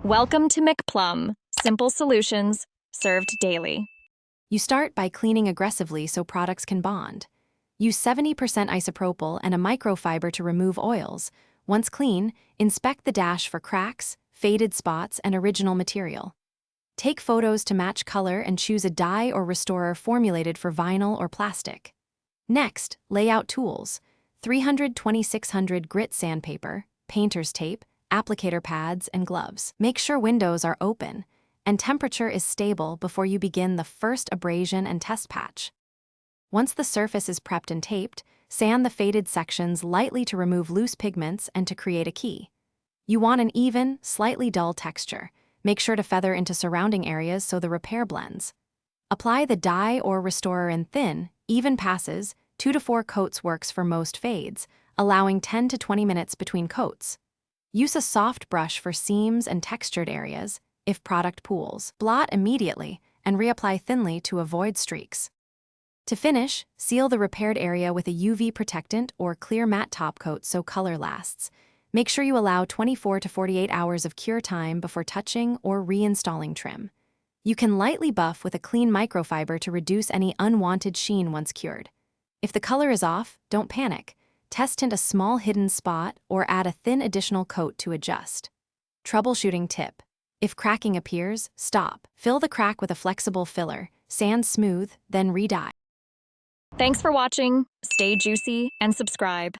Welcome to McPlum, simple solutions served daily. You start by cleaning aggressively so products can bond. Use 70% isopropyl and a microfiber to remove oils. Once clean, inspect the dash for cracks, faded spots, and original material. Take photos to match color and choose a dye or restorer formulated for vinyl or plastic. Next, lay out tools: 300-2600 grit sandpaper, painter's tape, applicator pads, and gloves. Make sure windows are open and temperature is stable before you begin the first abrasion and test patch. Once the surface is prepped and taped, sand the faded sections lightly to remove loose pigments and to create a key. You want an even, slightly dull texture. Make sure to feather into surrounding areas so the repair blends. Apply the dye or restorer in thin, even passes. 2 to 4 coats works for most fades, allowing 10 to 20 minutes between coats. Use a soft brush for seams and textured areas. If product pools, blot immediately and reapply thinly to avoid streaks. To finish, seal the repaired area with a UV protectant or clear matte top coat so color lasts. Make sure you allow 24 to 48 hours of cure time before touching or reinstalling trim. You can lightly buff with a clean microfiber to reduce any unwanted sheen once cured. If the color is off, don't panic. Test tint a small hidden spot or add a thin additional coat to adjust. Troubleshooting tip: if cracking appears, stop. Fill the crack with a flexible filler, sand smooth, then re-dye. Thanks for watching. Stay juicy and subscribe.